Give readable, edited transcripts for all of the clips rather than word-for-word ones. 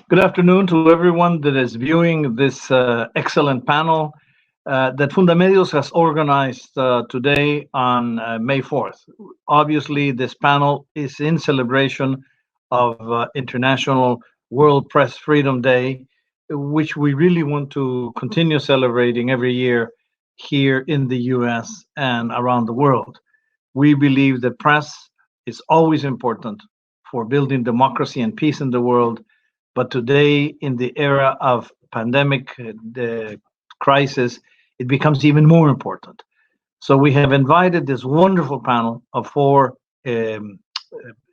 Good afternoon to everyone that is viewing this excellent panel that Fundamedios has organized today on May 4th. Obviously, this panel is in celebration of International World Press Freedom Day, which we really want to continue celebrating every year here in the US and around the world. We believe that press is always important for building democracy and peace in the world. But today, in the era of pandemic the crisis, it becomes even more important. So we have invited this wonderful panel of four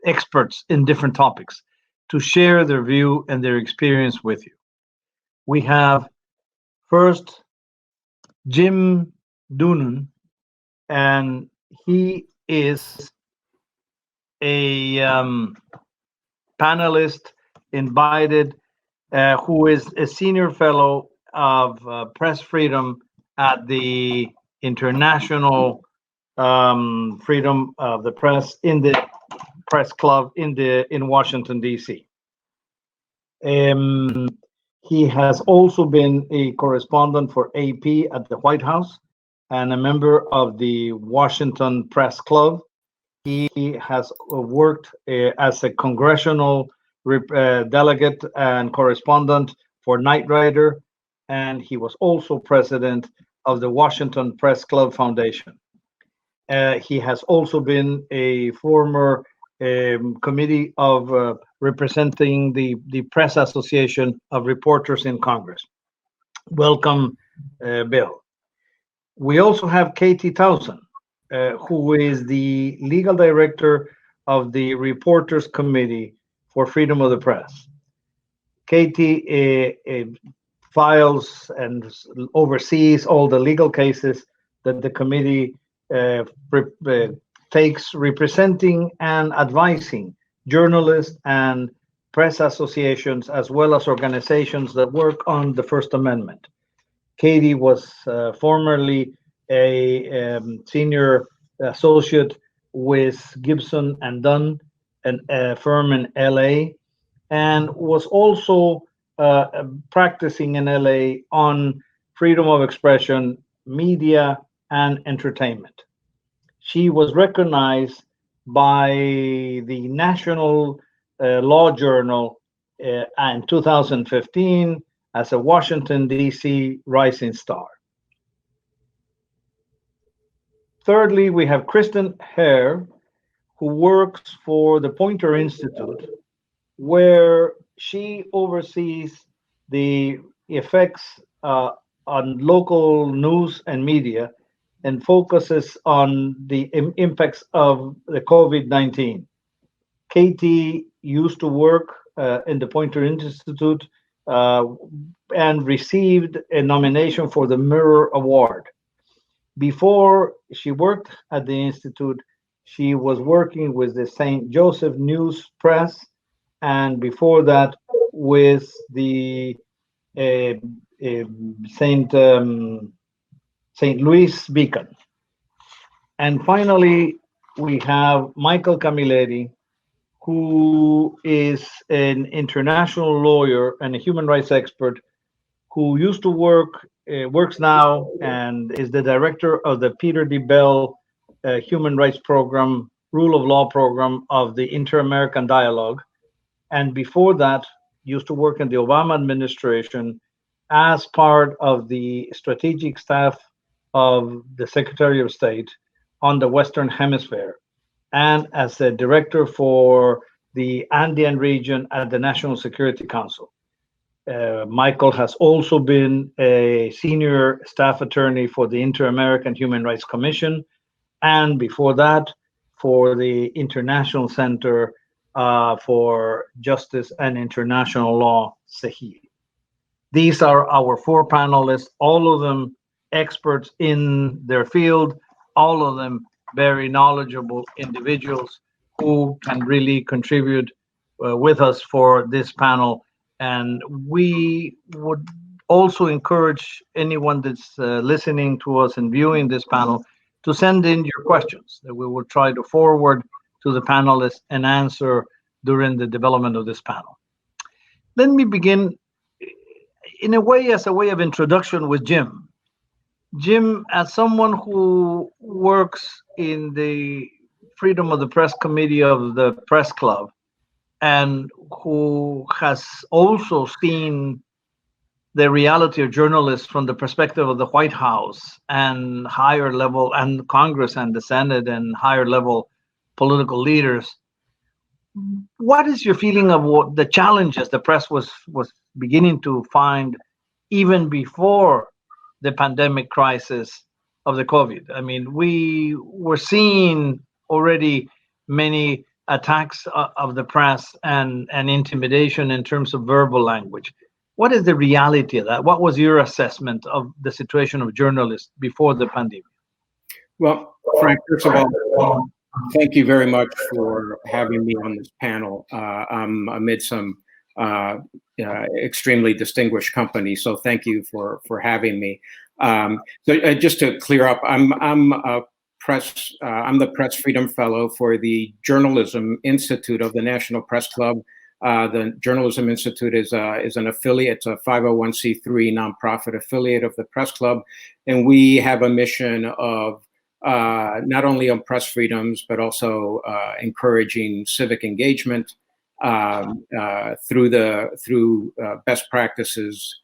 experts in different topics to share their view and their experience with you. We have first Jim Kuhnhenn, and he is a panelist invited who is a senior fellow of press freedom at the International Freedom of the Press in the Press Club in Washington, D.C. He has also been a correspondent for AP at the White House and a member of the Washington Press Club. He has worked as a congressional delegate and correspondent for Knight Rider, and he was also president of the Washington Press Club Foundation. He has also been a former committee of representing the Press Association of Reporters in Congress. Welcome, Bill. We also have Katie Towson, who is the legal director of the Reporters Committee for Freedom of the Press. Katie files and oversees all the legal cases that the committee takes, representing and advising journalists and press associations, as well as organizations that work on the First Amendment. Katie was formerly a senior associate with Gibson and Dunn, a firm in LA, and was also practicing in LA on freedom of expression, media, and entertainment. She was recognized by the National Law Journal in 2015 as a Washington, D.C. rising star. Thirdly, we have Kristen Hare, who works for the Poynter Institute, where she oversees the effects on local news and media and focuses on the impacts of the COVID-19. Katie used to work in the Poynter Institute and received a nomination for the Mirror Award. Before she worked at the Institute, she was working with the St. Joseph News Press, and before that with the St. Louis Beacon. And finally, we have Michael Camilleri, who is an international lawyer and a human rights expert who used to works now and is the director of the Peter D. Bell Human Rights Program, Rule of Law Program of the Inter-American Dialogue. And before that, used to work in the Obama administration as part of the strategic staff of the Secretary of State on the Western Hemisphere, and as a director for the Andean region at the National Security Council. Michael has also been a senior staff attorney for the Inter-American Human Rights Commission, and before that, for the International Center for Justice and International Law, CEHIL. These are our four panelists, all of them experts in their field, all of them very knowledgeable individuals who can really contribute with us for this panel. And we would also encourage anyone that's listening to us and viewing this panel to send in your questions that we will try to forward to the panelists and answer during the development of this panel. Let me begin in a way as a way of introduction with Jim. Jim, as someone who works in the Freedom of the Press Committee of the Press Club and who has also seen the reality of journalists from the perspective of the White House and higher level and Congress and the Senate and higher level political leaders, what is your feeling of what the challenges the press was beginning to find even before the pandemic crisis of the COVID? I mean, we were seeing already many attacks of the press and intimidation in terms of verbal language. What is the reality of that? What was your assessment of the situation of journalists before the pandemic? Well, Frank, first of all, thank you very much for having me on this panel. I'm amid some extremely distinguished company, so thank you for having me. So just to clear up, I'm the Press Freedom Fellow for the Journalism Institute of the National Press Club. The Journalism Institute is an affiliate, it's a 501c3 nonprofit affiliate of the Press Club, and we have a mission of not only on press freedoms, but also encouraging civic engagement through best practices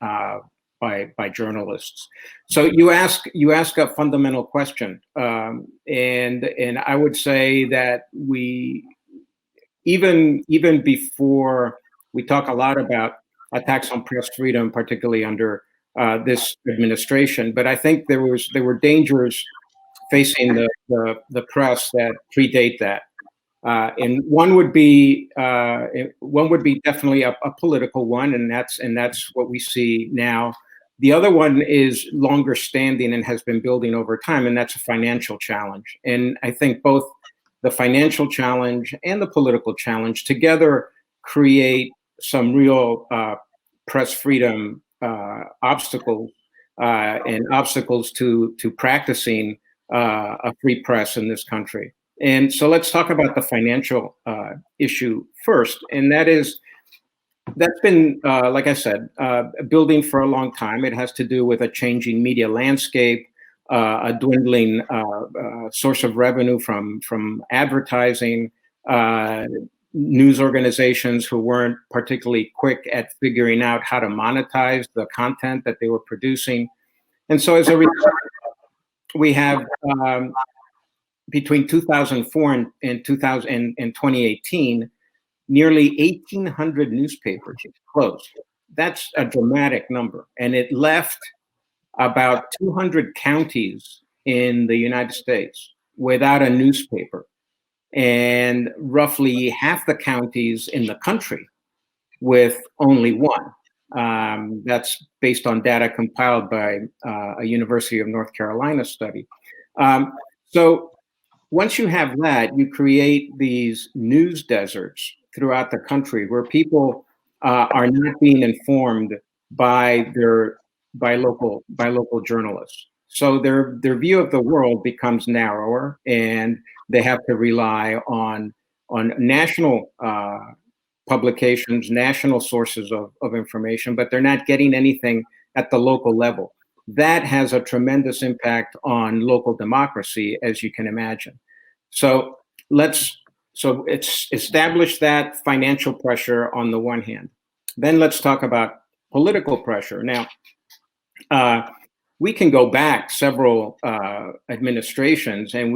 by journalists. So you ask a fundamental question, and I would say that we even before we talk a lot about attacks on press freedom, particularly under this administration, but I think there were dangers facing the press that predate that, and one would be definitely a political one, and that's what we see now. The other one is longer standing and has been building over time, and that's a financial challenge. And I think both the financial challenge and the political challenge together create some real press freedom obstacles and obstacles to practicing a free press in this country. And so let's talk about the financial issue first. And that's been, like I said, building for a long time. It has to do with a changing media landscape, a dwindling source of revenue from advertising, news organizations who weren't particularly quick at figuring out how to monetize the content that they were producing. And so as a result, we have between 2004 and 2018, nearly 1,800 newspapers closed. That's a dramatic number. And it left about 200 counties in the United States without a newspaper, and roughly half the counties in the country with only one. That's based on data compiled by a University of North Carolina study. So once you have that, you create these news deserts throughout the country where people are not being informed by local journalists. So their view of the world becomes narrower, and they have to rely on national publications, national sources of information, but they're not getting anything at the local level. That has a tremendous impact on local democracy, as you can imagine. So it's established that financial pressure on the one hand. Then let's talk about political pressure. Now, we can go back several administrations, and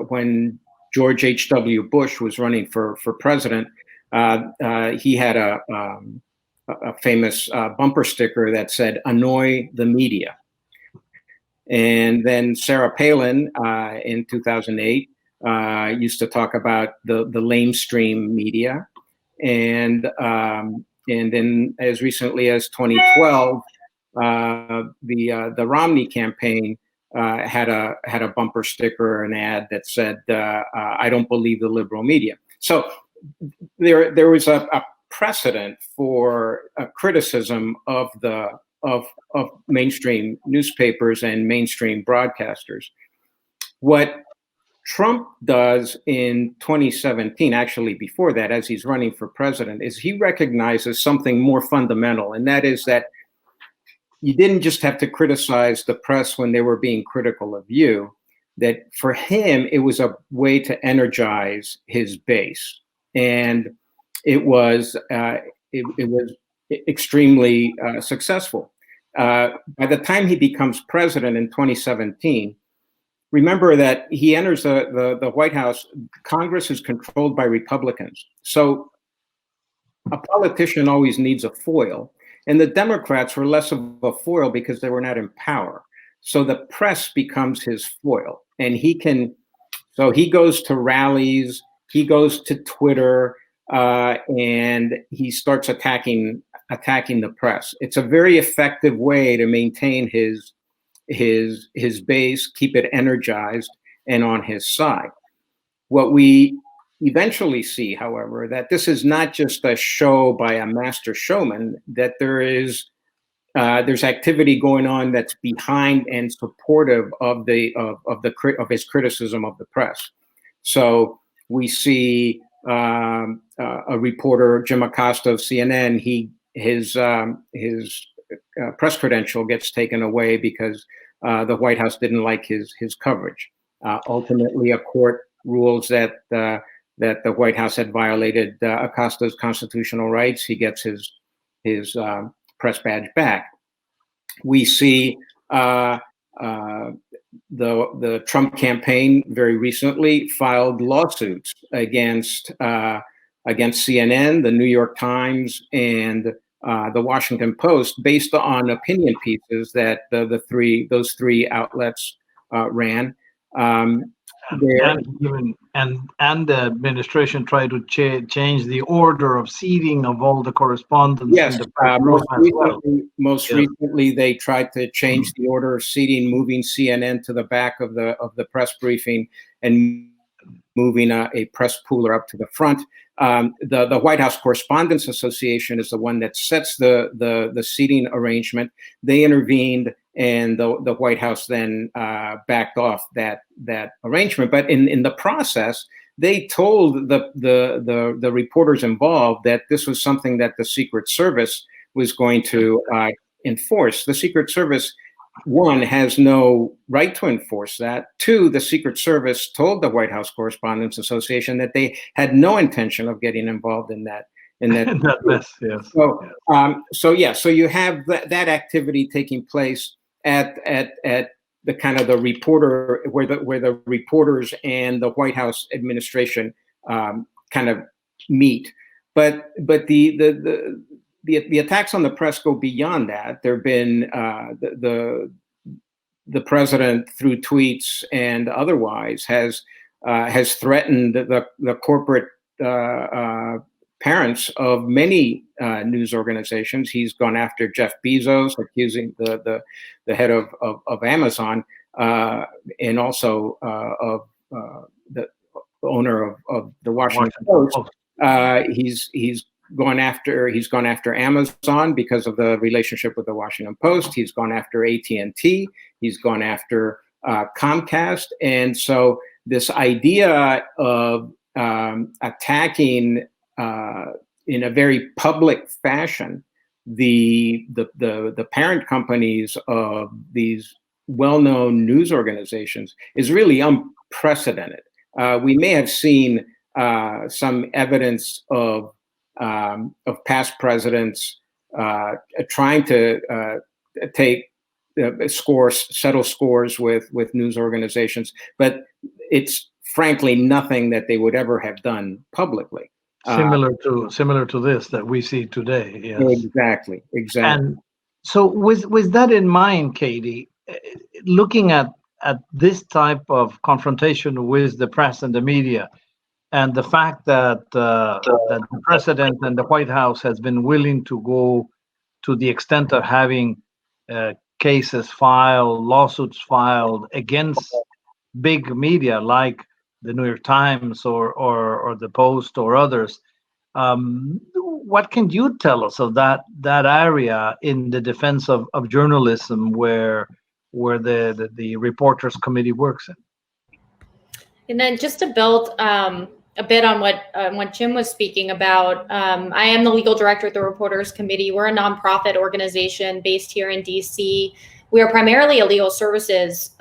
when George H.W. Bush was running for president, he had a famous bumper sticker that said, "Annoy the media." And then Sarah Palin in 2008 used to talk about the lamestream media. And then as recently as 2012, the Romney campaign had a bumper sticker, an ad that said, "I don't believe the liberal media." So there was a precedent for a criticism of mainstream newspapers and mainstream broadcasters. What Trump does in 2017, actually before that, as he's running for president, is he recognizes something more fundamental, and that is that you didn't just have to criticize the press when they were being critical of you, that for him, it was a way to energize his base. And it was extremely successful. By the time he becomes president in 2017, remember that he enters the White House. Congress is controlled by Republicans. So a politician always needs a foil. And the Democrats were less of a foil because they were not in power. So the press becomes his foil. And so he goes to rallies, he goes to Twitter, and he starts attacking the press. It's a very effective way to maintain his base, keep it energized and on his side. What we eventually see, however, that this is not just a show by a master showman, that there's activity going on that's behind and supportive of his criticism of the press. So we see a reporter, Jim Acosta of CNN, his press credential gets taken away because the White House didn't like his coverage. Ultimately, a court rules that the White House had violated Acosta's constitutional rights. He gets his press badge back. We see the Trump campaign very recently filed lawsuits against CNN, the New York Times, and the Washington Post, based on opinion pieces that those three outlets ran. And the administration tried to change the order of seating of all the correspondents. Yes, in the most recently they tried to change the order of seating, moving CNN to the back of the press briefing and moving a press pooler up to the front. The White House Correspondents Association is the one that sets the seating arrangement. They intervened, and the White House then backed off that arrangement. But in the process, they told the reporters involved that this was something that the Secret Service was going to enforce. The Secret Service, one, has no right to enforce that. Two, the Secret Service told the White House Correspondents Association that they had no intention of getting involved in that that mess. Yes. So you have that activity taking place at the kind of the reporter where the reporters and the White House administration kind of meet. But the attacks on the press go beyond that. There have been the president, through tweets and otherwise, has threatened the corporate parents of many news organizations. He's gone after Jeff Bezos, accusing the head of Amazon, and also of the owner of the Washington Post. He's gone after Amazon because of the relationship with the Washington Post. He's gone after AT&T. He's gone after Comcast. And so this idea of attacking in a very public fashion the parent companies of these well-known news organizations is really unprecedented. We may have seen some evidence of past presidents trying to settle scores with news organizations, but it's frankly nothing that they would ever have done publicly. Similar to this that we see today. Yes. Exactly. And so with that in mind, Katie, looking at this type of confrontation with the press and the media, and the fact that the president and the White House has been willing to go to the extent of having cases filed, lawsuits filed against big media like the New York Times or the Post or others, what can you tell us of that area in the defense of journalism where the Reporters Committee works in? And then just to build a bit on what Jim was speaking about, I am the legal director at the Reporters Committee. We're a nonprofit organization based here in DC. We are primarily a legal services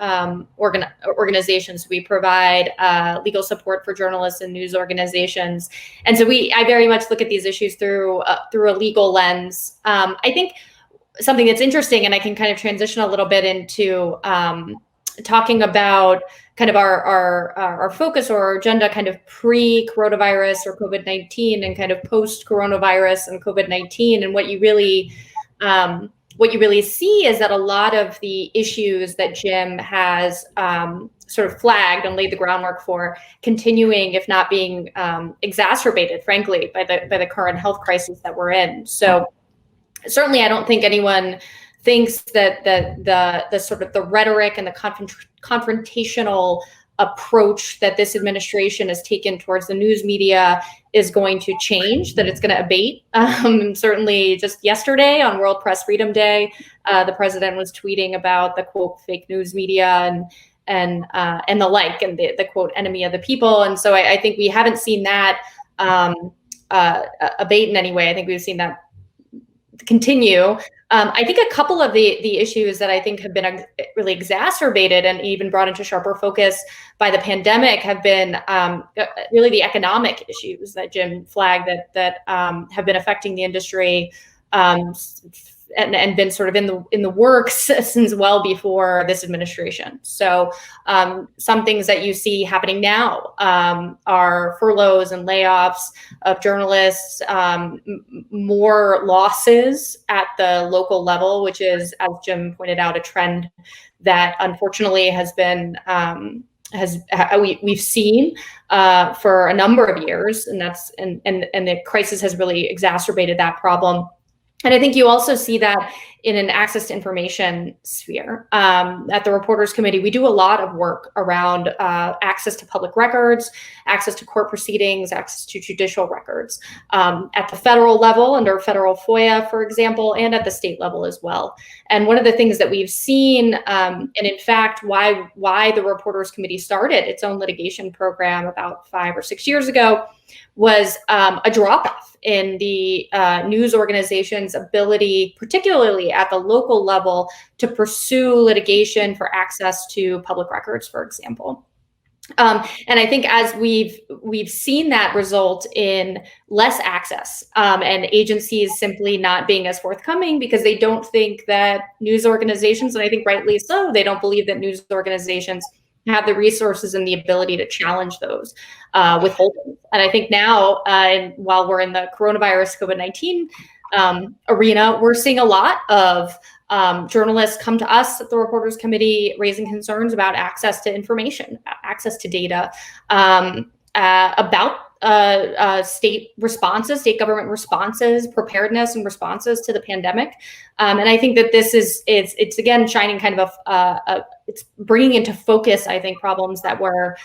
organization. So we provide legal support for journalists and news organizations. And so I very much look at these issues through a legal lens. I think something that's interesting, and I can kind of transition a little bit into talking about kind of our focus or our agenda kind of pre-coronavirus or COVID-19 and kind of post-coronavirus and COVID-19. And what you really see is that a lot of the issues that Jim has sort of flagged and laid the groundwork for continuing, if not being exacerbated, frankly, by the current health crisis that we're in. So certainly I don't think anyone thinks that the sort of the rhetoric and the confrontational approach that this administration has taken towards the news media is going to change, that it's going to abate. Certainly just yesterday on World Press Freedom Day, the president was tweeting about the quote fake news media and the like, and the quote enemy of the people. And so I think we haven't seen that abate in any way. I think we've seen that continue. I think a couple of the issues that I think have been really exacerbated and even brought into sharper focus by the pandemic have been really the economic issues that Jim flagged that have been affecting the industry and been sort of in the works since well before this administration. So some things that you see happening now are furloughs and layoffs of journalists, more losses at the local level, which is, as Jim pointed out, a trend that unfortunately has been we've seen for a number of years, and the crisis has really exacerbated that problem. And I think you also see that in an access to information sphere. At the Reporters Committee, we do a lot of work around access to public records, access to court proceedings, access to judicial records at the federal level under federal FOIA, for example, and at the state level as well. And one of the things that we've seen, and in fact, why the Reporters Committee started its own litigation program about 5 or 6 years ago, was a drop-off in the news organization's ability, particularly at the local level, to pursue litigation for access to public records, for example. And I think as we've seen that result in less access and agencies simply not being as forthcoming because they don't think that news organizations, and I think rightly so, they don't believe that news organizations have the resources and the ability to challenge those withholdings. And I think now, while we're in the coronavirus COVID-19 arena, we're seeing a lot of journalists come to us at the Reporters Committee raising concerns about access to information, access to data, about state government responses, preparedness and responses to the pandemic. And I think that it's again shining kind of it's bringing into focus, I think, problems that were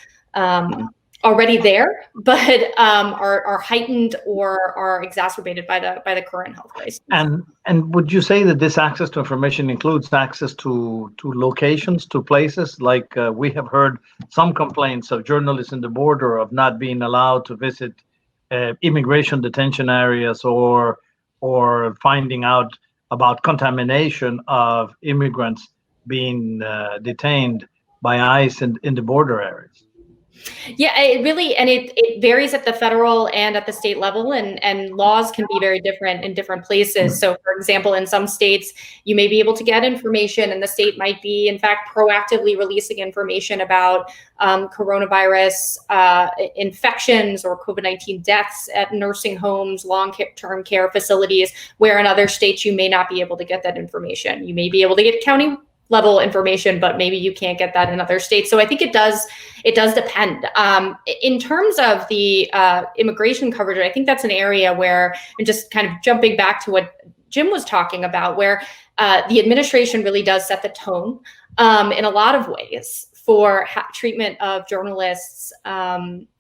already there, but are heightened or are exacerbated by the current health crisis. And would you say that this access to information includes access to locations, to places? Like we have heard some complaints of journalists in the border of not being allowed to visit immigration detention areas or finding out about contamination of immigrants being detained by ICE in the border areas. Yeah, it varies at the federal and at the state level, and laws can be very different in different places. So, for example, in some states, you may be able to get information, and the state might be, in fact, proactively releasing information about coronavirus infections or COVID-19 deaths at nursing homes, long-term care facilities, where in other states you may not be able to get that information. You may be able to get county level information, but maybe you can't get that in other states. So I think it does depend. In terms of the immigration coverage, I think that's an area where, and just kind of jumping back to what Jim was talking about, where the administration really does set the tone in a lot of ways for treatment of journalists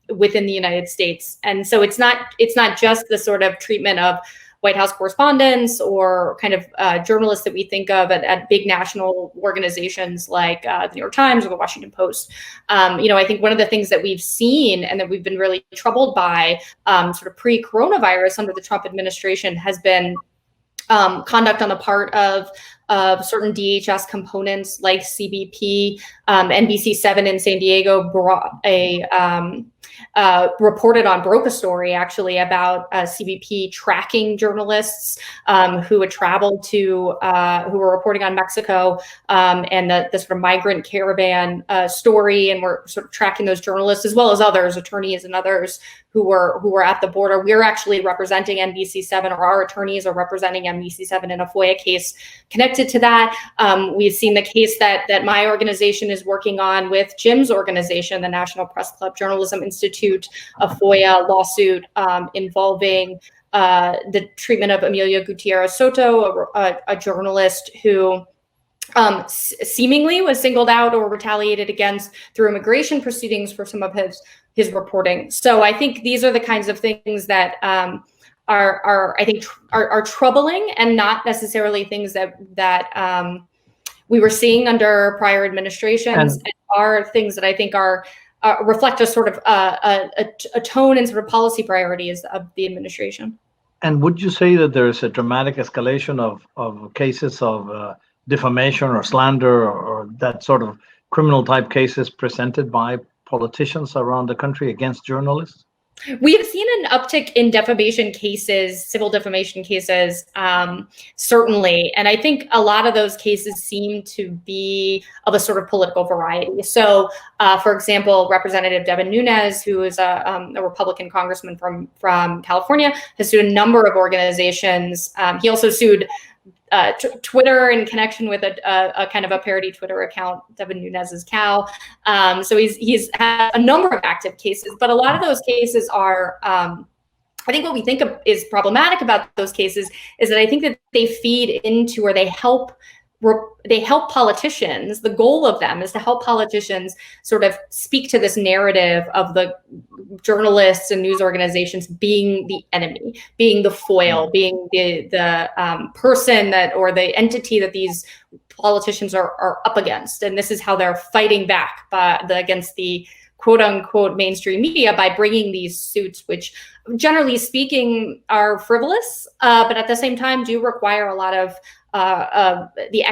within the United States. And so it's not just the sort of treatment of White House correspondents or kind of journalists that we think of at big national organizations like the New York Times or the Washington Post. I think one of the things that we've seen and that we've been really troubled by sort of pre-coronavirus under the Trump administration has been conduct on the part of certain DHS components like CBP. NBC7 in San Diego reported on, broke a story actually about CBP tracking journalists who had traveled to, who were reporting on Mexico and the sort of migrant caravan story, and we're sort of tracking those journalists as well as others, attorneys and others who were at the border. We're actually representing NBC7, or our attorneys are representing NBC7 in a FOIA case connected to that. We've seen the case that my organization is working on with Jim's organization, the National Press Club Journalism Institute, a FOIA lawsuit involving the treatment of Emilia Gutierrez Soto, a journalist who seemingly was singled out or retaliated against through immigration proceedings for some of his reporting. So I think these are the kinds of things that are troubling, and not necessarily things that we were seeing under prior administrations, and are things that I think are reflect a sort of a tone and sort of policy priorities of the administration. And would you say that there is a dramatic escalation of cases of defamation or slander or that sort of criminal type cases presented by politicians around the country against journalists? We have seen an uptick in defamation cases, civil defamation cases, certainly. And I think a lot of those cases seem to be of a sort of political variety. So, for example, Representative Devin Nunes, who is a Republican congressman from California, has sued a number of organizations. He also sued Twitter in connection with a kind of a parody Twitter account, Devin Nunes's Cow. So he's had a number of active cases, but a lot of those cases are, I think what we think of is problematic about those cases is that I think that they feed into, or they help politicians. The goal of them is to help politicians sort of speak to this narrative of the journalists and news organizations being the enemy, being the foil, being the person that, or the entity that these politicians are up against. And this is how they're fighting back against the quote unquote mainstream media by bringing these suits, which generally speaking are frivolous, but at the same time do require a lot of the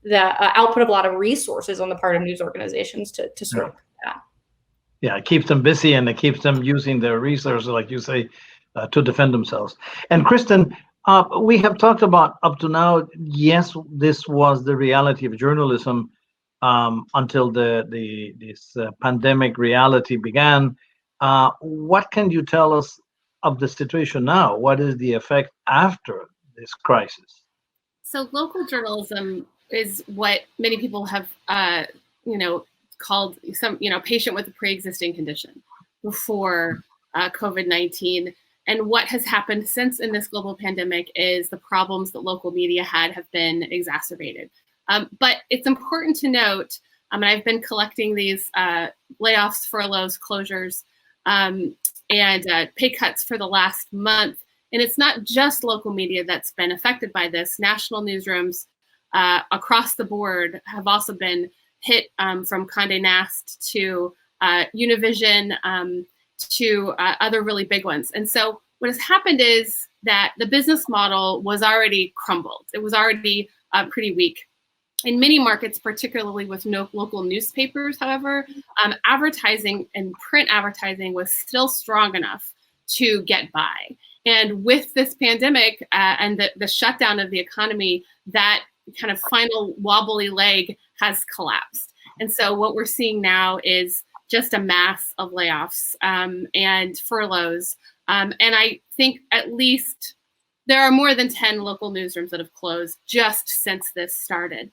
output of a lot of resources on the part of news organizations to sort of that. Yeah, it keeps them busy, and it keeps them using their resources, like you say, to defend themselves. And Kristen, we have talked about up to now, yes, this was the reality of journalism until this pandemic reality began. What can you tell us of the situation now? What is the effect after this crisis? So local journalism is what many people have, called patient with a pre-existing condition before COVID-19. And what has happened since in this global pandemic is the problems that local media have been exacerbated. But it's important to note, and I've been collecting these layoffs, furloughs, closures, and pay cuts for the last month. And it's not just local media that's been affected by this. National newsrooms across the board have also been hit, from Condé Nast to Univision to other really big ones. And so what has happened is that the business model was already crumbled. It was already pretty weak. In many markets, particularly with local newspapers, however, advertising and print advertising was still strong enough to get by. And with this pandemic and the shutdown of the economy, that kind of final wobbly leg has collapsed. And so what we're seeing now is just a mass of layoffs and furloughs. And I think at least there are more than 10 local newsrooms that have closed just since this started.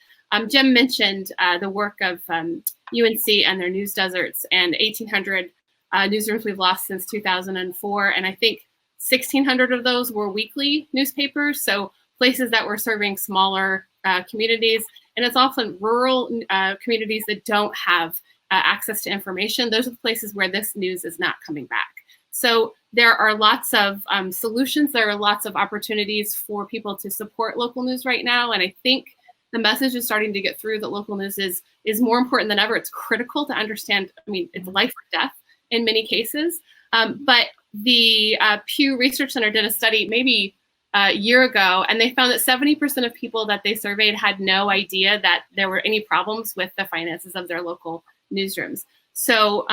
Jim mentioned the work of UNC and their news deserts, and 1,800 newsrooms we've lost since 2004. And I think 1,600 of those were weekly newspapers, so places that were serving smaller communities. And it's often rural communities that don't have access to information. Those are the places where this news is not coming back. So there are lots of solutions. There are lots of opportunities for people to support local news right now. And I think the message is starting to get through that local news is more important than ever. It's critical to understand. I mean, it's life or death in many cases. But the Pew Research Center did a study maybe a year ago, and they found that 70% of people that they surveyed had no idea that there were any problems with the finances of their local newsrooms. So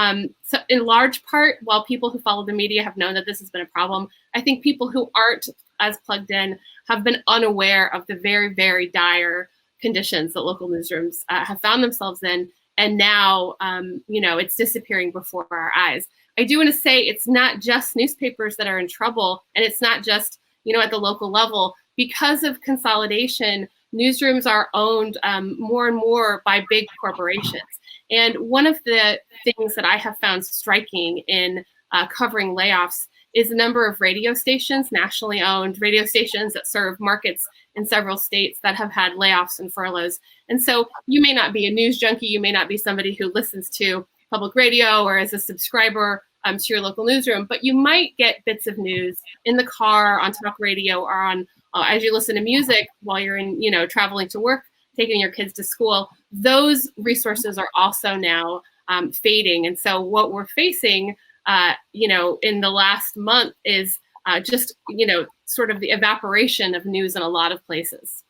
in large part, while people who follow the media have known that this has been a problem, I think people who aren't as plugged in have been unaware of the very, very dire conditions that local newsrooms have found themselves in. And now, it's disappearing before our eyes. I do want to say it's not just newspapers that are in trouble, and it's not just, at the local level. Because of consolidation, newsrooms are owned more and more by big corporations. And one of the things that I have found striking in covering layoffs is the number of radio stations, nationally owned radio stations that serve markets in several states that have had layoffs and furloughs. And so you may not be a news junkie, you may not be somebody who listens to public radio or as a subscriber to your local newsroom, but you might get bits of news in the car, on talk radio, or on as you listen to music while you're traveling to work, taking your kids to school. Those resources are also now fading. And so what we're facing, in the last month is just, sort of the evaporation of news in a lot of places.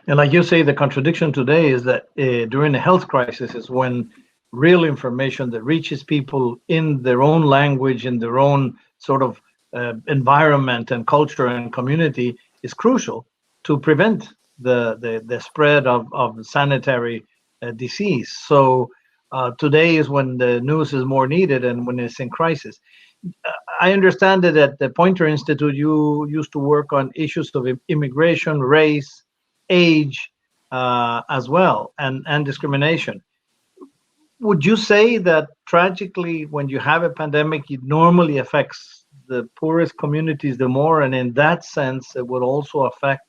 And like you say, the contradiction today is that during the health crisis is when real information that reaches people in their own language, in their own sort of environment and culture and community is crucial to prevent the spread of sanitary disease. So today is when the news is more needed and when it's in crisis. I understand that at the Poynter Institute, you used to work on issues of immigration, race, age, as well, and discrimination. Would you say that tragically, when you have a pandemic, it normally affects the poorest communities the more, and in that sense, it would also affect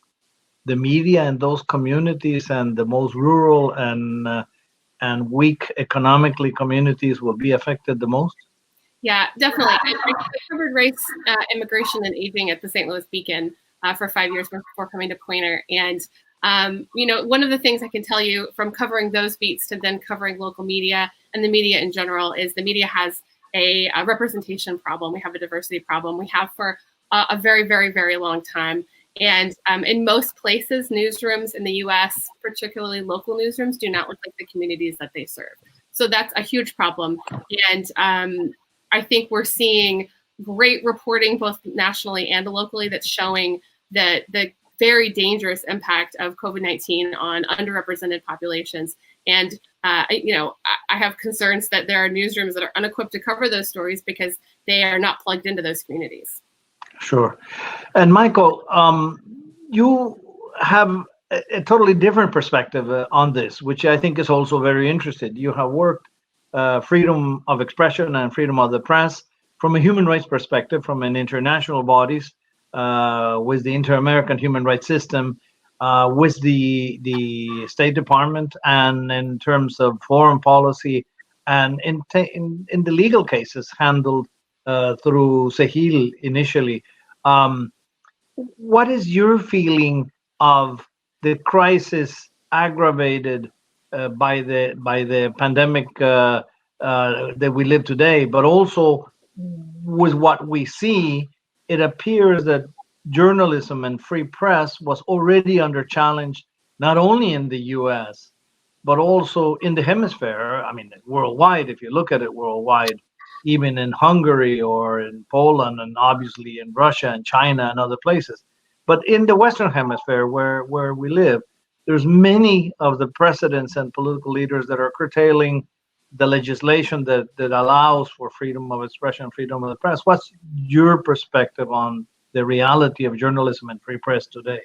the media in those communities, and the most rural and weak economically communities will be affected the most? Yeah, definitely. I covered race, immigration, and aging at the St. Louis Beacon for 5 years before coming to Poynter. And, one of the things I can tell you from covering those beats to then covering local media and the media in general is the media has a representation problem. We have a diversity problem. We have for a very, very, very long time. And in most places, newsrooms in the US, particularly local newsrooms, do not look like the communities that they serve. So that's a huge problem. And I think we're seeing great reporting both nationally and locally that's showing the very dangerous impact of COVID-19 on underrepresented populations. And, I have concerns that there are newsrooms that are unequipped to cover those stories because they are not plugged into those communities. Sure. And Michael, you have a totally different perspective on this, which I think is also very interesting. You have worked freedom of expression and freedom of the press from a human rights perspective, from an international bodies, with the Inter-American Human Rights System, with the State Department, and in terms of foreign policy, and in the legal cases handled through Sahil initially. What is your feeling of the crisis aggravated by the pandemic that we live today, but also with what we see? It appears that journalism and free press was already under challenge, not only in the US, but also in the hemisphere. I mean, worldwide, if you look at it worldwide, even in Hungary or in Poland, and obviously in Russia and China and other places. But in the Western Hemisphere where we live, there's many of the presidents and political leaders that are curtailing the legislation that allows for freedom of expression, freedom of the press. What's your perspective on the reality of journalism and free press today?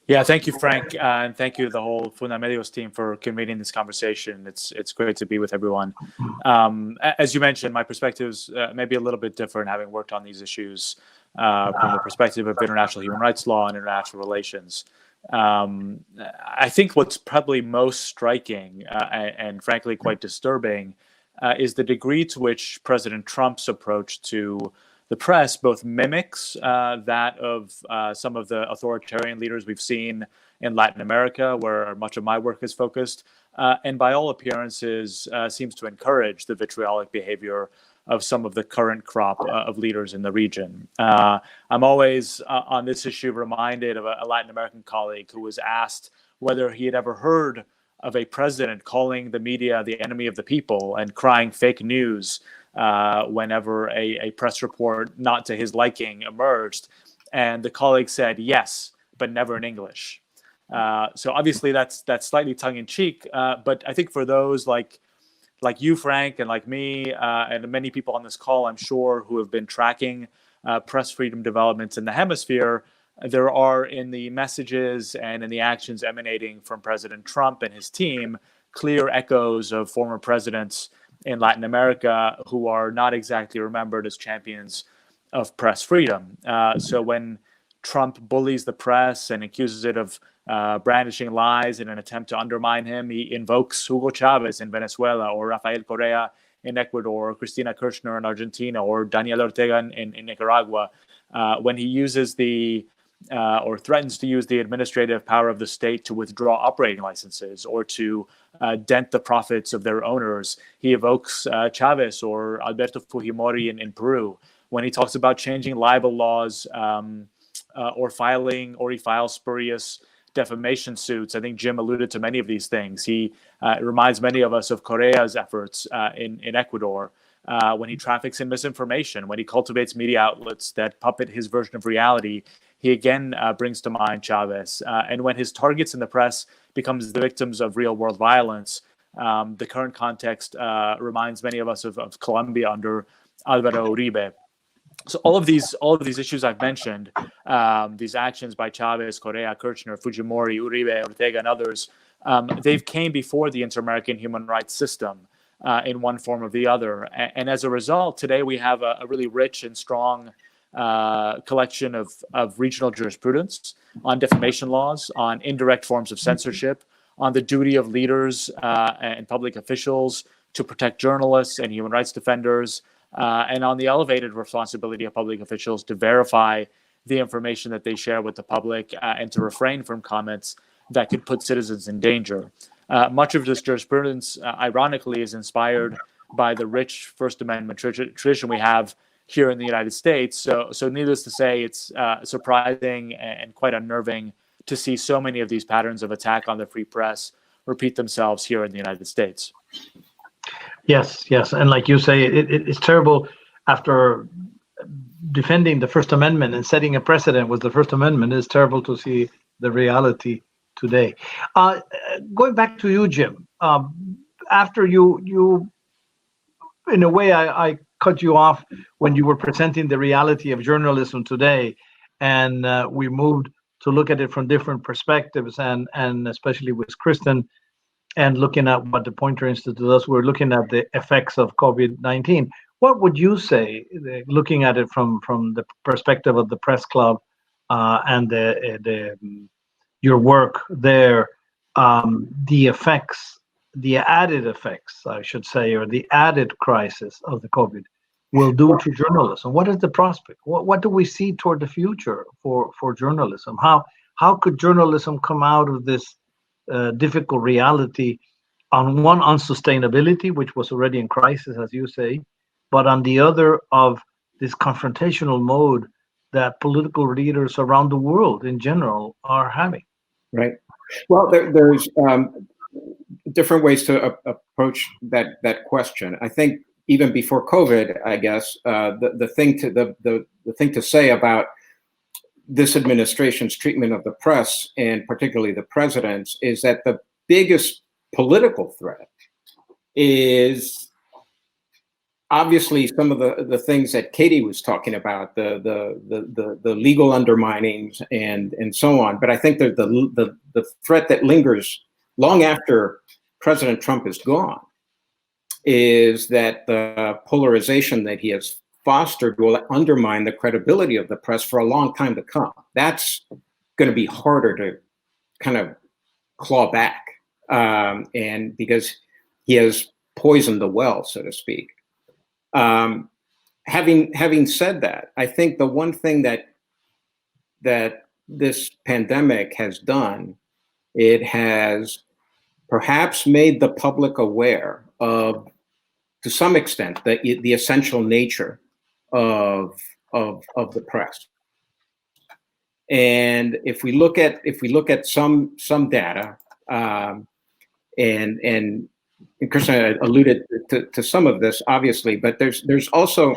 Yeah, thank you, Frank, and thank you to the whole Fundamedios team for convening this conversation. It's great to be with everyone. As you mentioned, my perspectives may be a little bit different, having worked on these issues from the perspective of international human rights law and international relations. I think what's probably most striking and frankly quite disturbing is the degree to which President Trump's approach to the press both mimics that of some of the authoritarian leaders we've seen in Latin America, where much of my work is focused, and by all appearances seems to encourage the vitriolic behavior of some of the current crop of leaders in the region. I'm always on this issue reminded of a Latin American colleague who was asked whether he had ever heard of a president calling the media the enemy of the people and crying fake news whenever a press report not to his liking emerged. And the colleague said, yes, but never in English. So obviously that's slightly tongue-in-cheek, but I think for those like you, Frank, and like me, and many people on this call, I'm sure, who have been tracking press freedom developments in the hemisphere, there are in the messages and in the actions emanating from President Trump and his team clear echoes of former presidents in Latin America who are not exactly remembered as champions of press freedom. So when Trump bullies the press and accuses it of brandishing lies in an attempt to undermine him, he invokes Hugo Chavez in Venezuela, or Rafael Correa in Ecuador, or Cristina Kirchner in Argentina, or Daniel Ortega in Nicaragua. When he uses or threatens to use the administrative power of the state to withdraw operating licenses or to dent the profits of their owners, he evokes Chavez or Alberto Fujimori in Peru. When he talks about changing libel laws or he files spurious defamation suits, I think Jim alluded to many of these things. He reminds many of us of Correa's efforts in Ecuador. When he traffics in misinformation, when he cultivates media outlets that puppet his version of reality, he again brings to mind Chavez. And when his targets in the press becomes the victims of real-world violence, the current context reminds many of us of Colombia under Álvaro Uribe. So all of these issues I've mentioned, these actions by Chavez, Correa, Kirchner, Fujimori, Uribe, Ortega, and others, they've came before the inter-American human rights system in one form or the other. And as a result, today we have a really rich and strong collection of regional jurisprudence on defamation laws, on indirect forms of censorship, on the duty of leaders and public officials to protect journalists and human rights defenders, and on the elevated responsibility of public officials to verify the information that they share with the public and to refrain from comments that could put citizens in danger. Much of this jurisprudence, ironically, is inspired by the rich First Amendment tradition we have here in the United States. So needless to say, it's surprising and quite unnerving to see so many of these patterns of attack on the free press repeat themselves here in the United States. Yes. And like you say, it's terrible after defending the First Amendment and setting a precedent with the First Amendment. It's terrible to see the reality today. Going back to you, Jim, after you in a way, I cut you off when you were presenting the reality of journalism today, and we moved to look at it from different perspectives, and especially with Kristen, and looking at what the Poynter Institute does. We're looking at the effects of COVID-19. What would you say, looking at it from the perspective of the Press Club and your work there, the effects, the added effects, I should say, or the added crisis of the COVID will do to journalism? What is the prospect? What do we see toward the future for journalism? How could journalism come out of this difficult reality, on one, on sustainability, which was already in crisis, as you say, but on the other of this confrontational mode that political leaders around the world in general are having? Right. Well, there's different ways to approach that question. I think even before COVID, I guess the thing to say about this administration's treatment of the press, and particularly the president's, is that the biggest political threat is obviously some of the things that Katie was talking about, the legal underminings and so on. But I think that the threat that lingers long after President Trump is gone is that the polarization that he has fostered will undermine the credibility of the press for a long time to come. That's going to be harder to kind of claw back, and because he has poison the well, so to speak. Having said that, I think the one thing that this pandemic has done, it has perhaps made the public aware of, to some extent, the essential nature of the press. And if we look at some data, and Kristen alluded to some of this, obviously, but there was a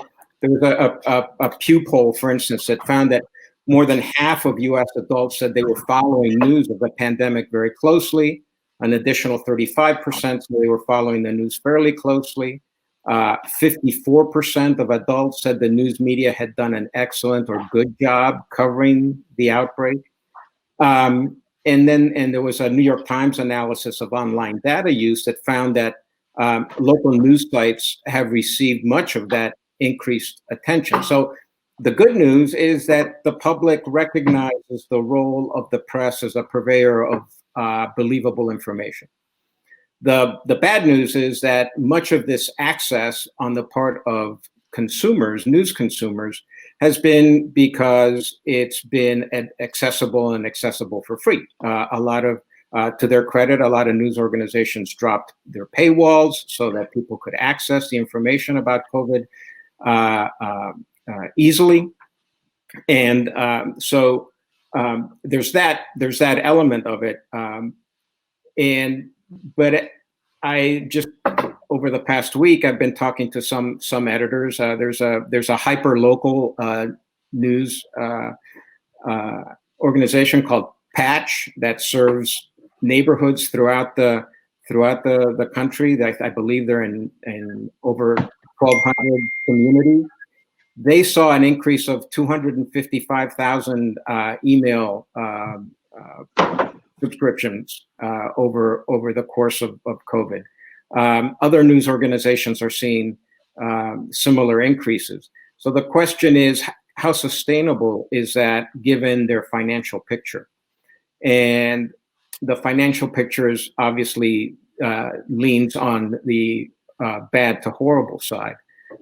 Pew poll, for instance, that found that more than half of U.S. adults said they were following news of the pandemic very closely. An additional 35% said they were following the news fairly closely. 54% of adults said the news media had done an excellent or good job covering the outbreak. And there was a New York Times analysis of online data use that found that local news sites have received much of that increased attention. So the good news is that the public recognizes the role of the press as a purveyor of believable information. The bad news is that much of this access on the part of consumers, news consumers, has been because it's been accessible for free. A lot of, to their credit, a lot of news organizations dropped their paywalls so that people could access the information about COVID easily. And so there's that element of it. But I just, over the past week, I've been talking to some editors. There's a hyper local news organization called Patch that serves neighborhoods throughout the country. I believe they're in over 1,200 communities. They saw an increase of 255,000 email subscriptions over the course of COVID. Other news organizations are seeing similar increases. So the question is, how sustainable is that given their financial picture? And the financial picture is obviously leans on the bad to horrible side.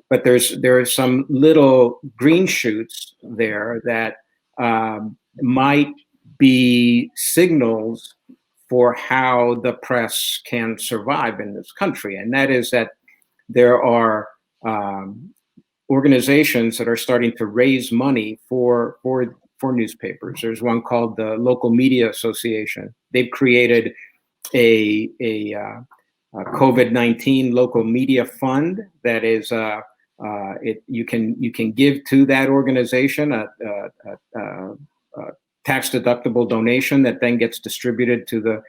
But there are some little green shoots there that might be signals for how the press can survive in this country. And that is that there are organizations that are starting to raise money for newspapers. There's one called the Local Media Association. They've created a COVID-19 local media fund that is you can give to that organization a tax deductible donation that then gets distributed to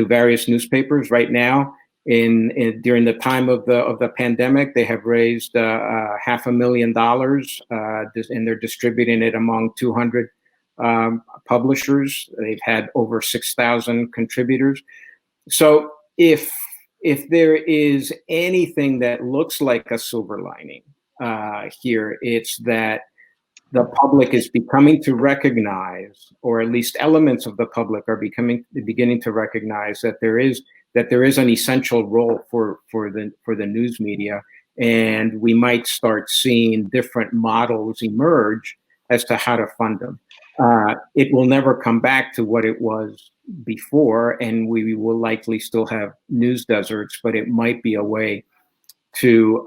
various newspapers. Right now, during the time of the pandemic, they have raised $500,000, and they're distributing it among 200 publishers. They've had over 6,000 contributors. So if there is anything that looks like a silver lining here, it's that the public is beginning to recognize, or at least elements of the public are beginning to recognize that there is an essential role for the news media, and we might start seeing different models emerge as to how to fund them. It will never come back to what it was before, and we will likely still have news deserts, but it might be a way to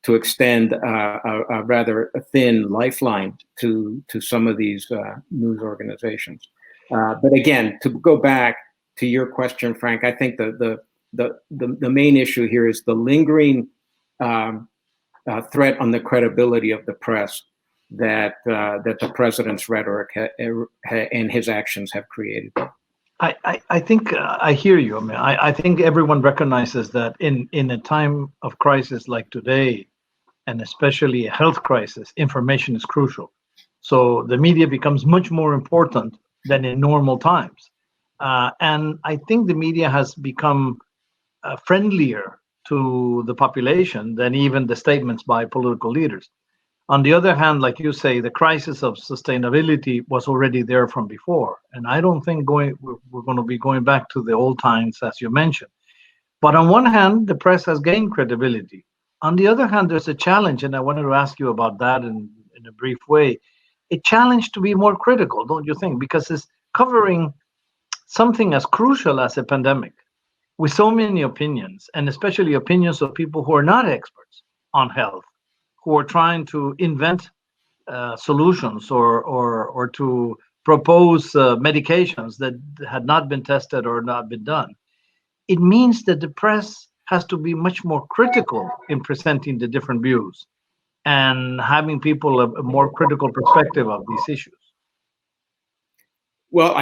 extend a rather thin lifeline to some of these news organizations. But again, to go back to your question, Frank, I think the main issue here is the lingering threat on the credibility of the press that the president's rhetoric and his actions have created. I think I hear you. I mean, I think everyone recognizes that in a time of crisis like today, and especially a health crisis, information is crucial. So the media becomes much more important than in normal times. And I think the media has become friendlier to the population than even the statements by political leaders. On the other hand, like you say, the crisis of sustainability was already there from before. And I don't think we're going to be going back to the old times, as you mentioned. But on one hand, the press has gained credibility. On the other hand, there's a challenge, and I wanted to ask you about that in a brief way. A challenge to be more critical, don't you think? Because it's covering something as crucial as a pandemic with so many opinions, and especially opinions of people who are not experts on health, who are trying to invent solutions or to propose medications that had not been tested or not been done. It means that the press has to be much more critical in presenting the different views and having people a more critical perspective of these issues. Well,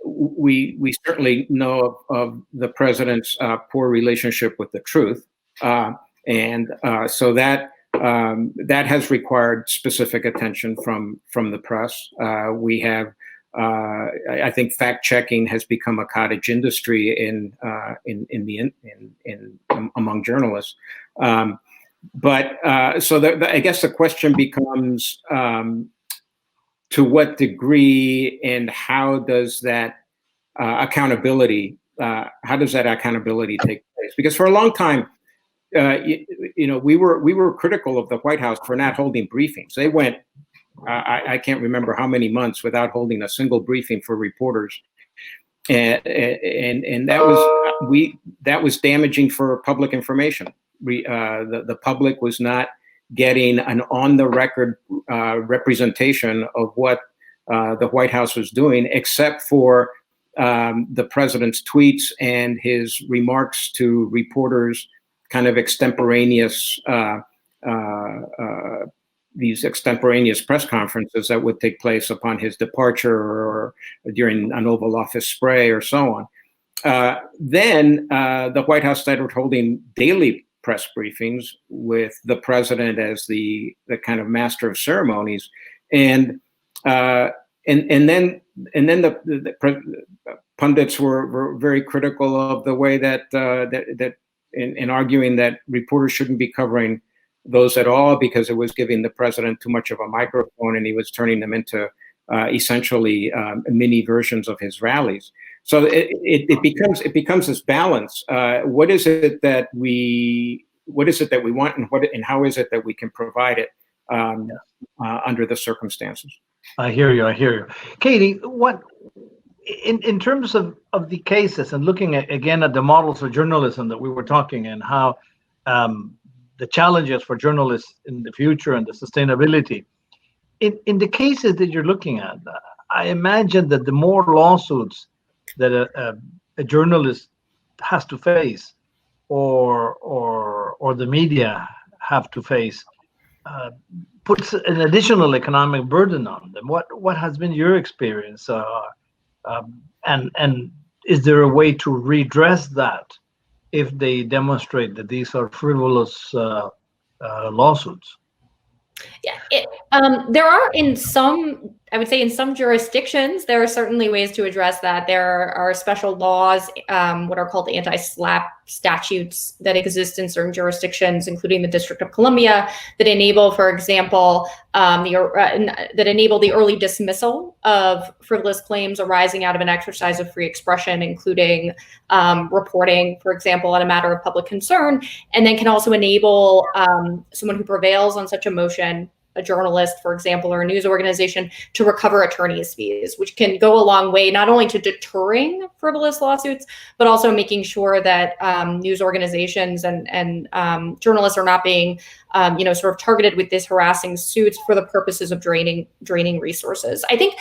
we certainly know of the president's poor relationship with the truth, and so that has required specific attention from the press. We have, I think, fact checking has become a cottage industry among journalists. But I guess the question becomes, to what degree and how does that accountability take place? Because for a long time, we were critical of the White House for not holding briefings. They went, I can't remember how many months without holding a single briefing for reporters, and that was damaging for public information. The public was not getting an on-the-record representation of what the White House was doing, except for the president's tweets and his remarks to reporters, kind of extemporaneous, these extemporaneous press conferences that would take place upon his departure or during an Oval Office spray or so on. Then the White House started holding daily press briefings with the president as the kind of master of ceremonies, and then the pundits were very critical of the way that in arguing that reporters shouldn't be covering those at all because it was giving the president too much of a microphone and he was turning them into essentially mini versions of his rallies. So it becomes this balance. What is it that we want, and how is it that we can provide it under the circumstances? I hear you. Katie, what in terms of the cases and looking again at the models of journalism that we were talking and how the challenges for journalists in the future and the sustainability, in the cases that you're looking at, I imagine that the more lawsuits that a journalist has to face or the media have to face puts an additional economic burden on them. What has been your experience? And is there a way to redress that if they demonstrate that these are frivolous lawsuits? Yeah, there are in some jurisdictions, there are certainly ways to address that. There are special laws, what are called anti-SLAPP statutes that exist in certain jurisdictions, including the District of Columbia, that enable, for example, that enable the early dismissal of frivolous claims arising out of an exercise of free expression, including reporting, for example, on a matter of public concern, and then can also enable someone who prevails on such a motion, a journalist, for example, or a news organization, to recover attorney's fees, which can go a long way, not only to deterring frivolous lawsuits, but also making sure that news organizations and journalists are not being, sort of targeted with these harassing suits for the purposes of draining resources. I think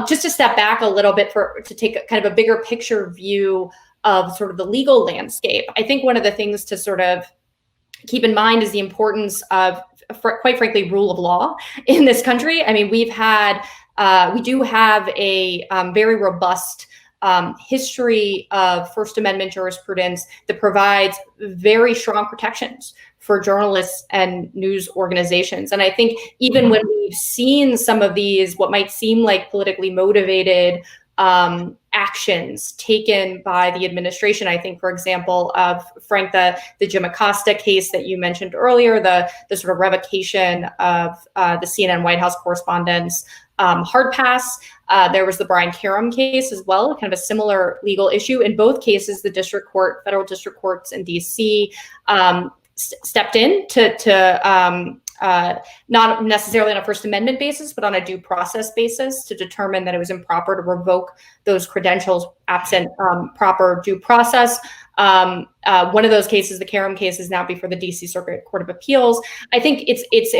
just to step back a little bit to take kind of a bigger picture view of sort of the legal landscape, I think one of the things to sort of keep in mind is the importance of, quite frankly, rule of law in this country. I mean, we do have a very robust history of First Amendment jurisprudence that provides very strong protections for journalists and news organizations. And I think even when we've seen some of these, what might seem like politically motivated actions taken by the administration, I think, for example, of Frank, the Jim Acosta case that you mentioned earlier, the sort of revocation of the CNN White House correspondence hard pass. There was the Brian Karam case as well, kind of a similar legal issue. In both cases, the federal district courts in DC stepped in to not necessarily on a First Amendment basis, but on a due process basis to determine that it was improper to revoke those credentials absent proper due process. One of those cases, the Karam case, is now before the DC Circuit Court of Appeals. I think it's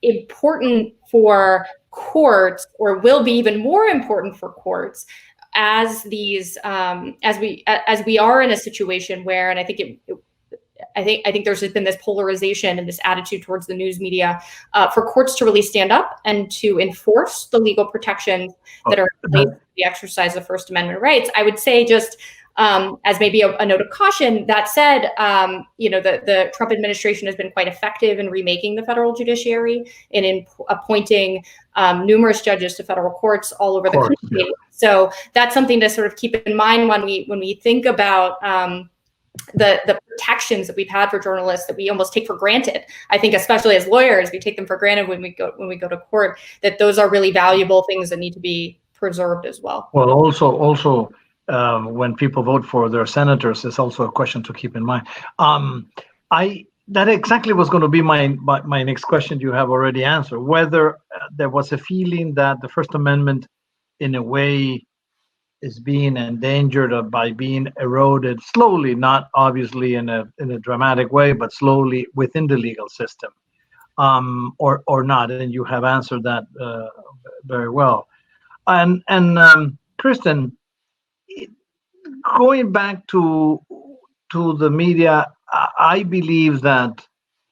important for courts, or will be even more important for courts, as these as we are in a situation where, and I think there's been this polarization and this attitude towards the news media, for courts to really stand up and to enforce the legal protections that are in place for the exercise of First Amendment rights. I would say, just as maybe a note of caution, that said, the Trump administration has been quite effective in remaking the federal judiciary and in appointing numerous judges to federal courts all over the country. Yeah. So that's something to sort of keep in mind when we think about the protections that we've had for journalists that we almost take for granted. I think, especially as lawyers, we take them for granted when we go to court, that those are really valuable things that need to be preserved as well. Well, also when people vote for their senators, it's also a question to keep in mind. That exactly was going to be my next question. You have already answered whether there was a feeling that the First Amendment, in a way, is being endangered by being eroded slowly, not obviously in a dramatic way, but slowly within the legal system, or not. And you have answered that very well. And Kristen, going back to the media, I believe that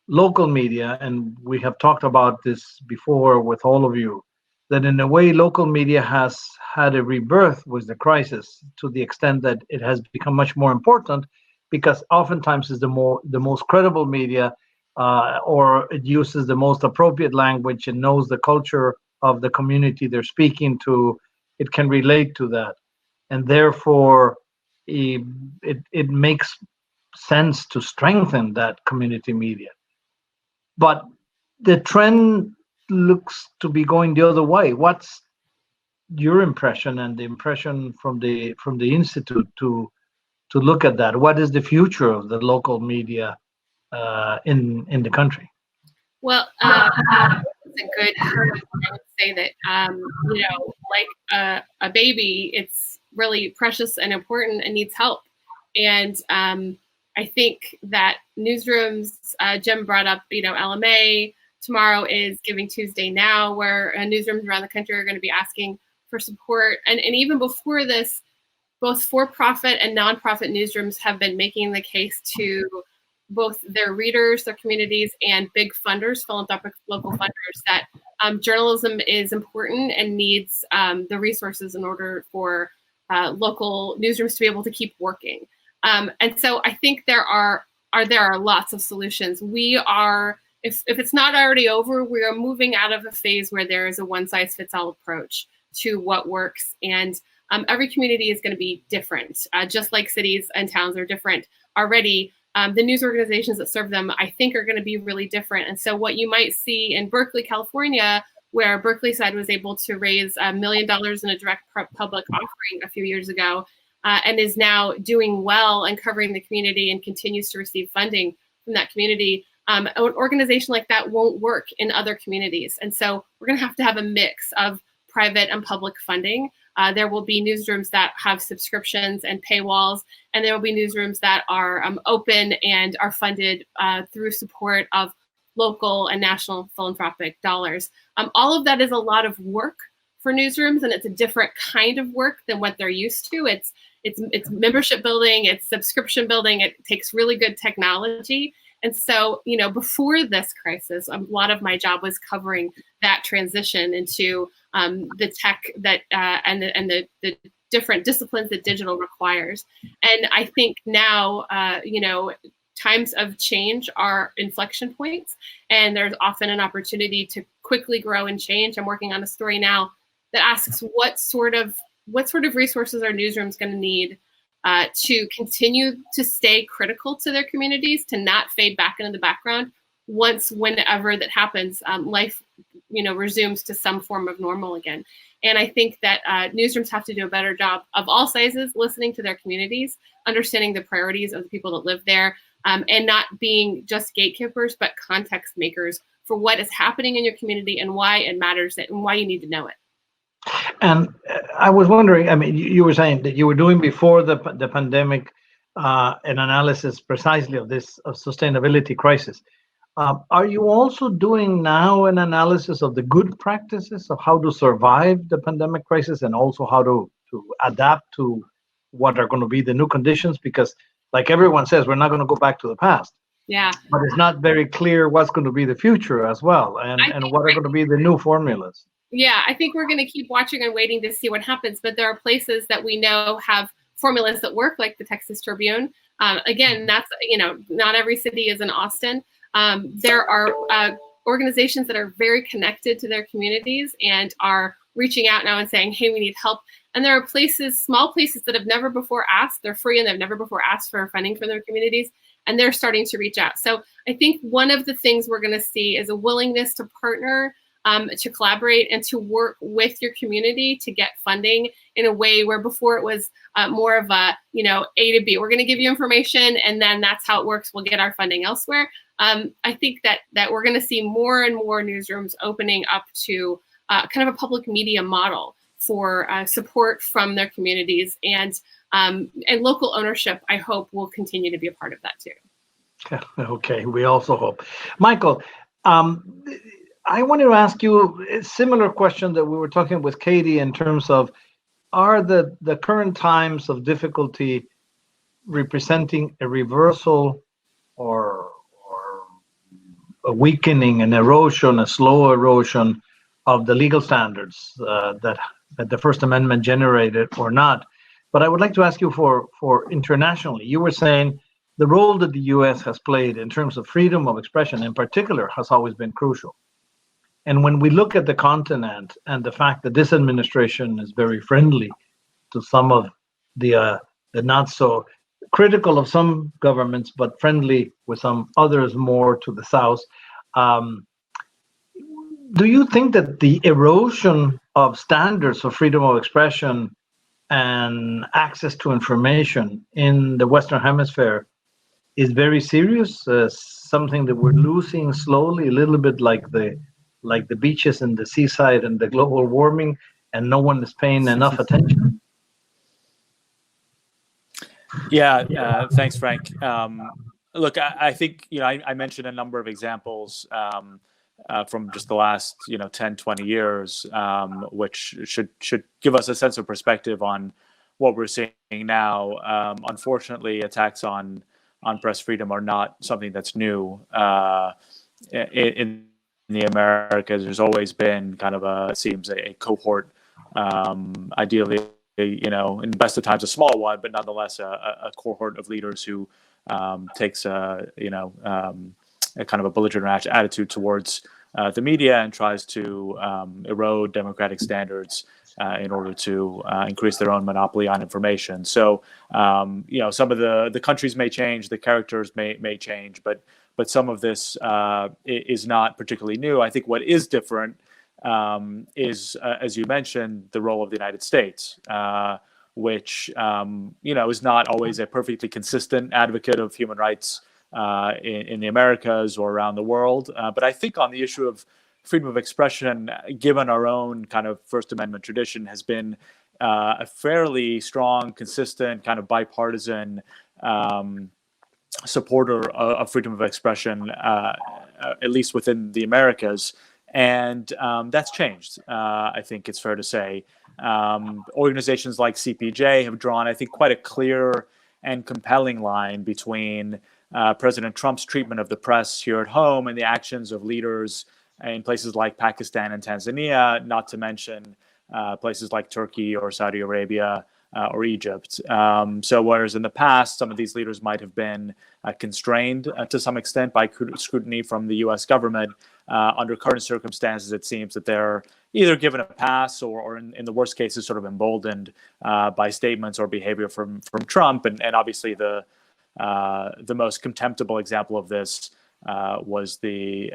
local media, and we have talked about this before with all of you, that in a way local media has had a rebirth with the crisis, to the extent that it has become much more important, because oftentimes it's the most credible media, or it uses the most appropriate language and knows the culture of the community they're speaking to. It can relate to that, and therefore it makes sense to strengthen that community media. But the trend looks to be going the other way. What's your impression and the impression from the Institute to look at that? What is the future of the local media in the country? Well, it's a good term. I would say that like a baby, it's really precious and important and needs help. And I think that newsrooms, Jim brought up, LMA. Tomorrow is Giving Tuesday Now, where newsrooms around the country are going to be asking for support. And even before this, both for-profit and nonprofit newsrooms have been making the case to both their readers, their communities, and big funders, philanthropic local funders, that journalism is important and needs the resources in order for local newsrooms to be able to keep working. And so I think there are lots of solutions. We are, if it's not already over, we are moving out of a phase where there is a one-size-fits-all approach to what works. And every community is going to be different, just like cities and towns are different already. The news organizations that serve them, I think, are going to be really different. And so what you might see in Berkeley, California, where Berkeley side was able to raise $1 million in a direct public offering a few years ago, and is now doing well and covering the community and continues to receive funding from that community. An organization like that won't work in other communities. And so we're going to have a mix of private and public funding. There will be newsrooms that have subscriptions and paywalls, and there will be newsrooms that are open and are funded through support of local and national philanthropic dollars. All of that is a lot of work for newsrooms, and it's a different kind of work than what they're used to. It's membership building, it's subscription building. It takes really good technology. And so, before this crisis, a lot of my job was covering that transition into the tech that and the different disciplines that digital requires. And I think now, times of change are inflection points, and there's often an opportunity to quickly grow and change. I'm working on a story now that asks what sort of resources are newsrooms going to need to continue to stay critical to their communities, to not fade back into the background whenever that happens. Life resumes to some form of normal again. And I think that newsrooms have to do a better job of all sizes, listening to their communities, understanding the priorities of the people that live there, and not being just gatekeepers, but context makers for what is happening in your community and why it matters and why you need to know it. And I was wondering, I mean, you were saying that you were doing before the pandemic an analysis precisely of this sustainability crisis. Are you also doing now an analysis of the good practices of how to survive the pandemic crisis and also how to adapt to what are going to be the new conditions? Because like everyone says, we're not going to go back to the past. Yeah. But it's not very clear what's going to be the future as well, and what are going to be the new formulas. Yeah, I think we're going to keep watching and waiting to see what happens. But there are places that we know have formulas that work, like the Texas Tribune. Again, that's, not every city is in Austin. There are organizations that are very connected to their communities and are reaching out now and saying, hey, we need help. And there are places, small places that have never before asked. They're free and they've never before asked for funding for their communities. And they're starting to reach out. So I think one of the things we're going to see is a willingness to partner, to collaborate, and to work with your community to get funding in a way where before it was more of a, A to B. We're going to give you information, and then that's how it works. We'll get our funding elsewhere. I think that we're going to see more and more newsrooms opening up to kind of a public media model for support from their communities, and local ownership, I hope, will continue to be a part of that too. Okay, we also hope. Michael, I wanted to ask you a similar question that we were talking with Katie in terms of, are the current times of difficulty representing a reversal or a weakening, an erosion, a slow erosion of the legal standards that the First Amendment generated or not? But I would like to ask you for internationally. You were saying the role that the US has played in terms of freedom of expression in particular has always been crucial. And when we look at the continent and the fact that this administration is very friendly to some of the not so critical of some governments, but friendly with some others more to the south, do you think that the erosion of standards of freedom of expression and access to information in the Western Hemisphere is very serious? Something that we're losing slowly, a little bit like the beaches and the seaside and the global warming, and no one is paying enough attention? Yeah, thanks, Frank. Look, I think, I mentioned a number of examples from just the last, 10, 20 years, which should give us a sense of perspective on what we're seeing now. Unfortunately, attacks on press freedom are not something that's new. In the Americas, there's always been kind of a cohort, ideally, in best of times a small one, but nonetheless a cohort of leaders who takes a kind of a belligerent attitude towards the media and tries to erode democratic standards in order to increase their own monopoly on information. So, some of the countries may change, the characters may change, but some of this is not particularly new. I think what is different is, as you mentioned, the role of the United States, which is not always a perfectly consistent advocate of human rights in the Americas or around the world. But I think on the issue of freedom of expression, given our own kind of First Amendment tradition, has been a fairly strong, consistent, kind of bipartisan supporter of freedom of expression, at least within the Americas. And that's changed, I think it's fair to say. Organizations like CPJ have drawn, I think, quite a clear and compelling line between President Trump's treatment of the press here at home and the actions of leaders in places like Pakistan and Tanzania, not to mention places like Turkey or Saudi Arabia or Egypt. So whereas in the past, some of these leaders might have been constrained to some extent by scrutiny from the US government, under current circumstances, it seems that they're either given a pass or in the worst cases, sort of emboldened by statements or behavior from Trump. And obviously the most contemptible example of this was the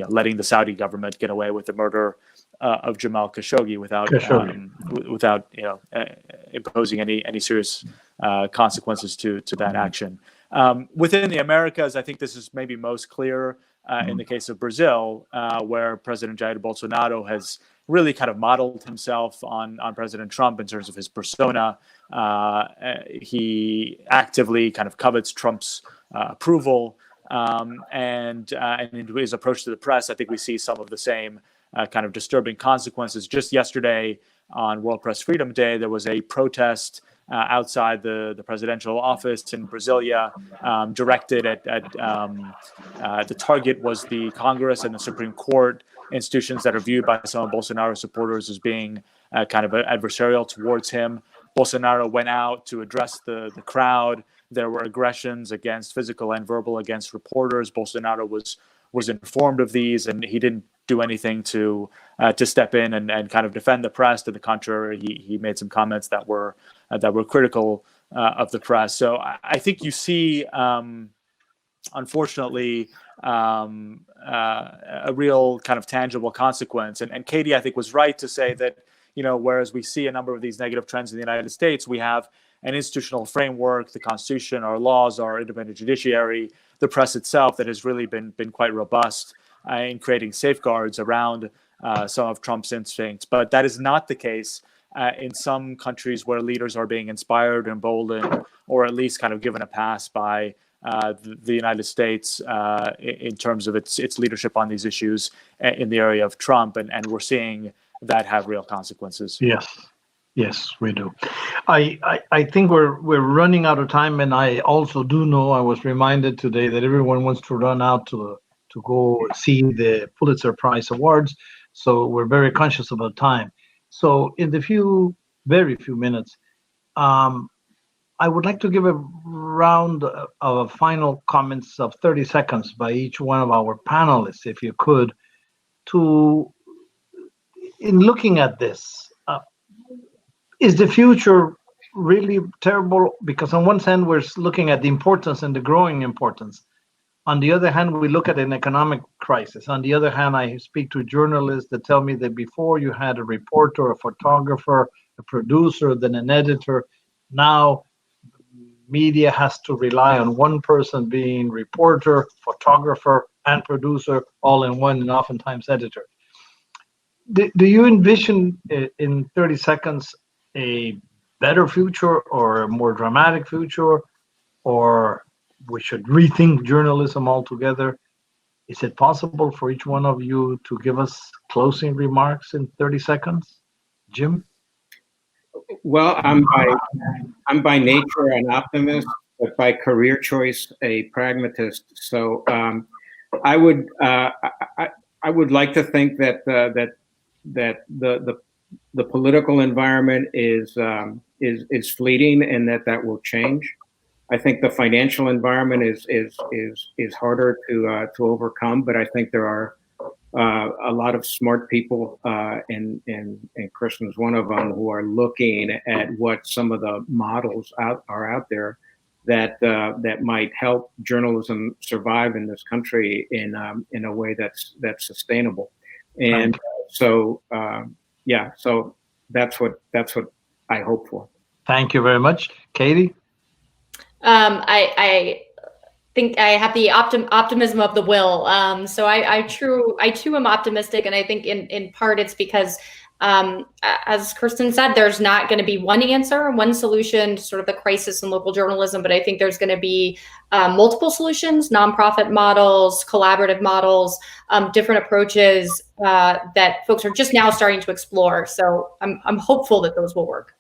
letting the Saudi government get away with the murder of Jamal Khashoggi without imposing any serious consequences to that action. Within the Americas, I think this is maybe most clear in the case of Brazil, where President Jair Bolsonaro has really kind of modeled himself on President Trump in terms of his persona. He actively kind of covets Trump's approval, and in his approach to the press, I think we see some of the same kind of disturbing consequences. Just yesterday on World Press Freedom Day, there was a protest outside the presidential office in Brasilia, directed at the target was the Congress and the Supreme Court, institutions that are viewed by some of Bolsonaro's supporters as being kind of adversarial towards him. Bolsonaro went out to address the crowd. There were aggressions physical and verbal against reporters. Bolsonaro was informed of these, and he didn't do anything to step in and kind of defend the press. To the contrary, he made some comments that were critical of the press. So I think you see, unfortunately, a real kind of tangible consequence. And Katie, I think, was right to say that, whereas we see a number of these negative trends in the United States, we have an institutional framework, the Constitution, our laws, our independent judiciary, the press itself that has really been quite robust in creating safeguards around some of Trump's instincts. But that is not the case in some countries where leaders are being inspired, emboldened, or at least kind of given a pass by the United States in terms of its leadership on these issues in the area of Trump. And we're seeing that have real consequences. Yes, we do. I think we're running out of time, and I also do know, I was reminded today that everyone wants to run out to go see the Pulitzer Prize Awards, so we're very conscious about time. So in the very few minutes, I would like to give a round of final comments of 30 seconds by each one of our panelists, if you could, in looking at this. Is the future really terrible? Because on one hand, we're looking at the importance and the growing importance. On the other hand, we look at an economic crisis. On the other hand, I speak to journalists that tell me that before you had a reporter, a photographer, a producer, then an editor. Now, media has to rely on one person being reporter, photographer, and producer, all in one, and oftentimes editor. Do you envision in 30 seconds a better future or a more dramatic future, or we should rethink journalism altogether? Is it possible for each one of you to give us closing remarks in 30 seconds? Jim? Well, I'm by nature an optimist, but by career choice a pragmatist. So I would like to think that the political environment is fleeting, and that will change. I think the financial environment is harder to overcome, but I think there are a lot of smart people, and Kristen's one of them, who are looking at what some of the models are out there that might help journalism survive in this country in a way that's sustainable. And so that's what I hope for. Thank you very much. Katie? I think I have the optimism of the will. So I too am optimistic, and I think in part it's because, as Kristen said, there's not going to be one answer, one solution to sort of the crisis in local journalism, but I think there's going to be multiple solutions, nonprofit models, collaborative models, different approaches that folks are just now starting to explore. So I'm hopeful that those will work.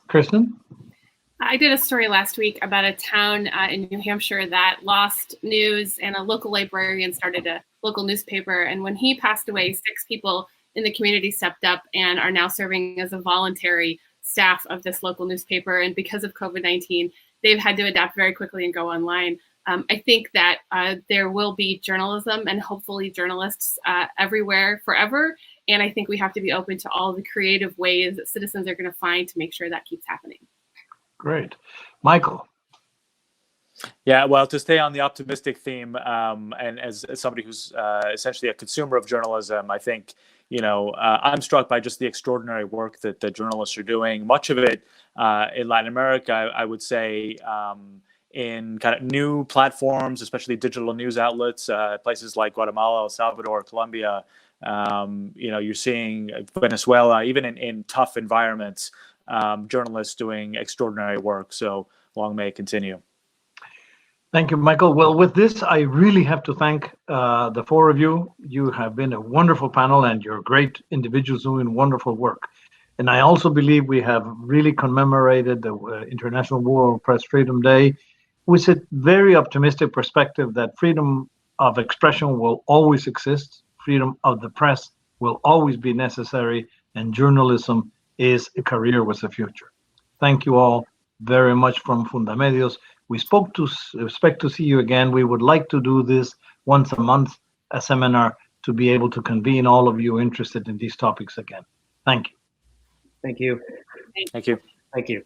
Kristen? I did a story last week about a town in New Hampshire that lost news, and a local librarian started a local newspaper. And when he passed away, 6 people in the community stepped up and are now serving as a voluntary staff of this local newspaper. And because of COVID-19, they've had to adapt very quickly and go online. I think that there will be journalism and hopefully journalists everywhere forever. And I think we have to be open to all the creative ways that citizens are going to find to make sure that keeps happening. Great. Michael? Yeah, well, to stay on the optimistic theme, and as somebody who's essentially a consumer of journalism, I think, I'm struck by just the extraordinary work that the journalists are doing. Much of it in Latin America, I would say, in kind of new platforms, especially digital news outlets, places like Guatemala, El Salvador, Colombia. You're seeing Venezuela, even in tough environments, journalists doing extraordinary work. So long may it continue. Thank you, Michael. Well, with this, I really have to thank the four of you. You have been a wonderful panel, and you're great individuals doing wonderful work. And I also believe we have really commemorated the International World Press Freedom Day with a very optimistic perspective that freedom of expression will always exist, freedom of the press will always be necessary, and journalism is a career with a future. Thank you all very much from Fundamedios. We expect to see you again. We would like to do this once a month, a seminar, to be able to convene all of you interested in these topics again. Thank you. Thank you. Thank you. Thank you.